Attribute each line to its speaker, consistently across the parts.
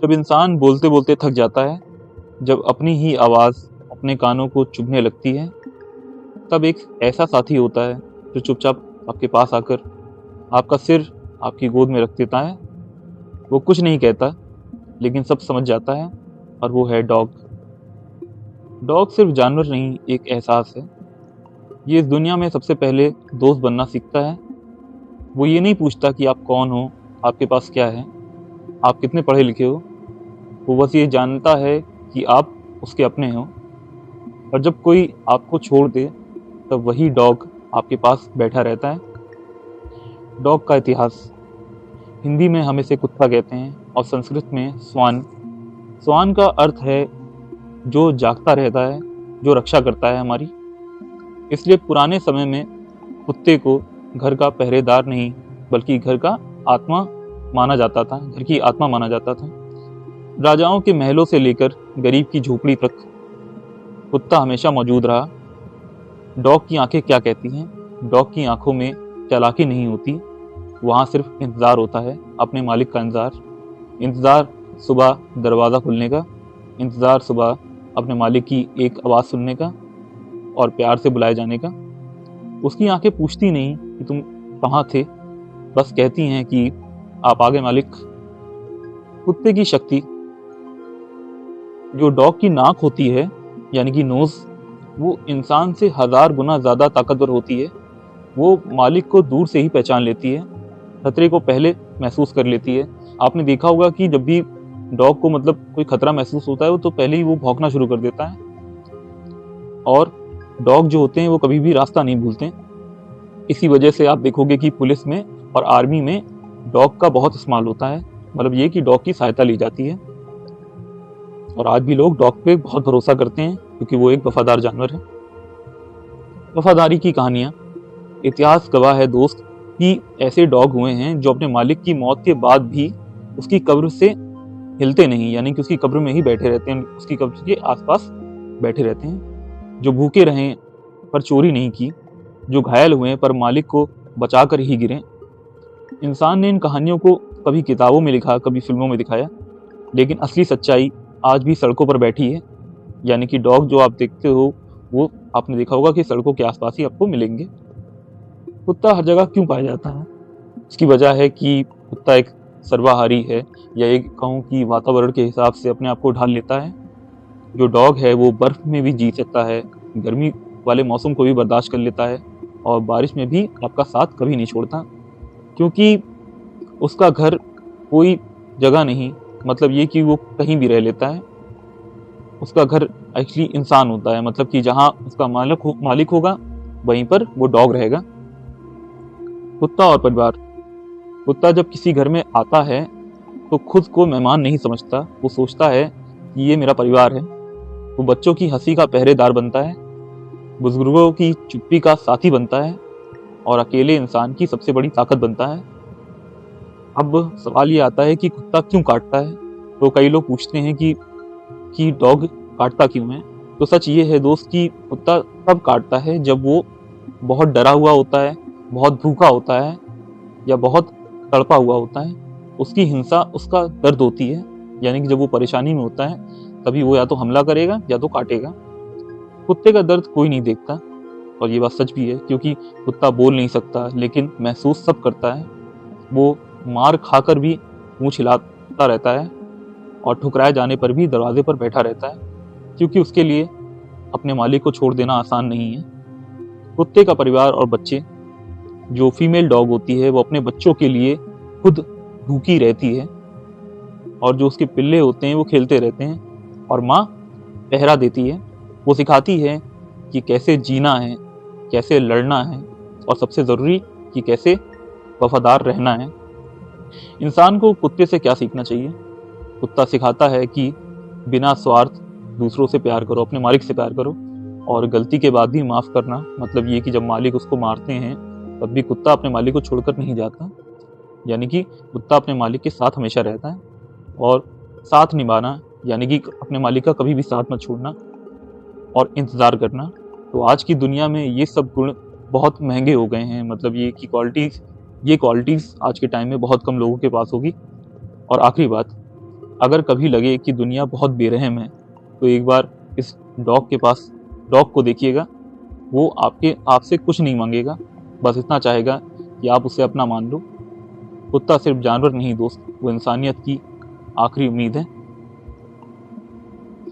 Speaker 1: जब इंसान बोलते बोलते थक जाता है, जब अपनी ही आवाज़ अपने कानों को चुभने लगती है, तब एक ऐसा साथी होता है जो चुपचाप आपके पास आकर आपका सिर आपकी गोद में रख देता है। वो कुछ नहीं कहता, लेकिन सब समझ जाता है, और वो है डॉग। डॉग सिर्फ जानवर नहीं, एक एहसास है। ये इस दुनिया में सबसे पहले दोस्त बनना सीखता है। वो ये नहीं पूछता कि आप कौन हो, आपके पास क्या है, आप कितने पढ़े लिखे हो। वो बस ये जानता है कि आप उसके अपने हो। और जब कोई आपको छोड़ दे, तब वही डॉग आपके पास बैठा रहता है। डॉग का इतिहास। हिंदी में हम इसे कुत्ता कहते हैं, और संस्कृत में स्वान। स्वान का अर्थ है जो जागता रहता है, जो रक्षा करता है हमारी। इसलिए पुराने समय में कुत्ते को घर का पहरेदार नहीं, बल्कि घर का आत्मा माना जाता था, घर की आत्मा माना जाता था। राजाओं के महलों से लेकर गरीब की झोपड़ी तक कुत्ता हमेशा मौजूद रहा। डॉग की आंखें क्या कहती हैं? डॉग की आंखों में चालाकी नहीं होती, वहाँ सिर्फ इंतज़ार होता है, अपने मालिक का इंतज़ार सुबह दरवाज़ा खुलने का, इंतज़ार सुबह अपने मालिक की एक आवाज़ सुनने का और प्यार से बुलाए जाने का। उसकी आंखें पूछती नहीं कि तुम कहाँ थे, बस कहती हैं कि आप आ गए मालिक। कुत्ते की शक्ति। जो डॉग की नाक होती है, यानी कि नोज़, वो इंसान से 1000 गुना ज़्यादा ताकतवर होती है। वो मालिक को दूर से ही पहचान लेती है, खतरे को पहले महसूस कर लेती है। आपने देखा होगा कि जब भी डॉग को कोई खतरा महसूस होता है, वो तो पहले ही वो भौंकना शुरू कर देता है। और डॉग जो होते हैं वो कभी भी रास्ता नहीं भूलते। इसी वजह से आप देखोगे कि पुलिस में और आर्मी में डॉग का बहुत इस्तेमाल होता है, मतलब ये कि डॉग की सहायता ली जाती है। और आज भी लोग डॉग पे बहुत भरोसा करते हैं, क्योंकि वो एक वफादार जानवर है। वफादारी की कहानियाँ। इतिहास गवाह है दोस्त कि ऐसे डॉग हुए हैं जो अपने मालिक की मौत के बाद भी उसकी कब्र से हिलते नहीं, यानी कि उसकी कब्र में ही बैठे रहते हैं, उसकी कब्र के आसपास बैठे रहते हैं। जो भूखे रहें पर चोरी नहीं की, जो घायल हुए पर मालिक को बचा कर ही गिरे। इंसान ने इन कहानियों को कभी किताबों में लिखा, कभी फिल्मों में दिखाया, लेकिन असली सच्चाई आज भी सड़कों पर बैठी है। यानी कि डॉग जो आप देखते हो, वो आपने देखा होगा कि सड़कों के आसपास ही आपको मिलेंगे। कुत्ता हर जगह क्यों पाया जाता है? इसकी वजह है कि कुत्ता एक सर्वाहारी है, या एक कहूँ कि वातावरण के हिसाब से अपने आप को ढाल लेता है। जो डॉग है वो बर्फ में भी जी सकता है, गर्मी वाले मौसम को भी बर्दाश्त कर लेता है, और बारिश में भी आपका साथ कभी नहीं छोड़ता, क्योंकि उसका घर कोई जगह नहीं, मतलब ये कि वो कहीं भी रह लेता है। उसका घर एक्चुअली इंसान होता है, मतलब कि जहाँ उसका मालिक होगा वहीं पर वो डॉग रहेगा। कुत्ता और परिवार। कुत्ता जब किसी घर में आता है तो खुद को मेहमान नहीं समझता, वो सोचता है कि ये मेरा परिवार है। वो बच्चों की हंसी का पहरेदार बनता है, बुजुर्गों की चुप्पी का साथी बनता है, और अकेले इंसान की सबसे बड़ी ताकत बनता है। अब सवाल ये आता है कि कुत्ता क्यों काटता है? तो कई लोग पूछते हैं कि डॉग काटता क्यों है? तो सच ये है दोस्त कि कुत्ता तब काटता है जब वो बहुत डरा हुआ होता है, बहुत भूखा होता है, या बहुत तड़पा हुआ होता है। उसकी हिंसा उसका दर्द होती है, यानी कि जब वो परेशानी में होता है तभी वो या तो हमला करेगा या तो काटेगा। कुत्ते का दर्द कोई नहीं देखता, और ये बात सच भी है, क्योंकि कुत्ता बोल नहीं सकता लेकिन महसूस सब करता है। वो मार खाकर भी पूंछ हिलाता रहता है, और ठुकराए जाने पर भी दरवाजे पर बैठा रहता है, क्योंकि उसके लिए अपने मालिक को छोड़ देना आसान नहीं है। कुत्ते का परिवार और बच्चे। जो फीमेल डॉग होती है वो अपने बच्चों के लिए खुद भूखी रहती है, और जो उसके पिल्ले होते हैं वो खेलते रहते हैं, और माँ पहरा देती है। वो सिखाती है कि कैसे जीना है, कैसे लड़ना है, और सबसे ज़रूरी कि कैसे वफादार रहना है। इंसान को कुत्ते से क्या सीखना चाहिए? कुत्ता सिखाता है कि बिना स्वार्थ दूसरों से प्यार करो, अपने मालिक से प्यार करो, और गलती के बाद भी माफ़ करना। मतलब ये कि जब मालिक उसको मारते हैं तब भी कुत्ता अपने मालिक को छोड़कर नहीं जाता, यानी कि कुत्ता अपने मालिक के साथ हमेशा रहता है। और साथ निभाना, यानी कि अपने मालिक का कभी भी साथ मत छोड़ना, और इंतज़ार करना। तो आज की दुनिया में ये सब गुण बहुत महंगे हो गए हैं, मतलब ये क्वालिटीज़ आज के टाइम में बहुत कम लोगों के पास होगी। और आखिरी बात, अगर कभी लगे कि दुनिया बहुत बेरहम है तो एक बार इस डॉग को देखिएगा। वो आपसे कुछ नहीं मांगेगा, बस इतना चाहेगा कि आप उसे अपना मान लो। कुत्ता सिर्फ जानवर नहीं दोस्त, वो इंसानियत की आखिरी उम्मीद है।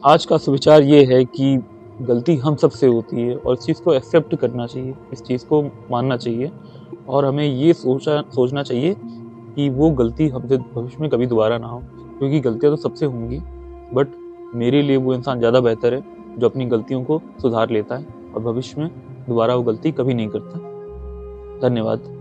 Speaker 1: आज का सुविचार ये है कि गलती हम सब से होती है और इस चीज़ को एक्सेप्ट करना चाहिए, इस चीज़ को मानना चाहिए और हमें ये सोचना चाहिए कि वो गलती हमसे भविष्य में कभी दोबारा ना हो, क्योंकि गलतियाँ तो सबसे होंगी, बट मेरे लिए वो इंसान ज़्यादा बेहतर है जो अपनी गलतियों को सुधार लेता है और भविष्य में दोबारा वो गलती कभी नहीं करता। धन्यवाद।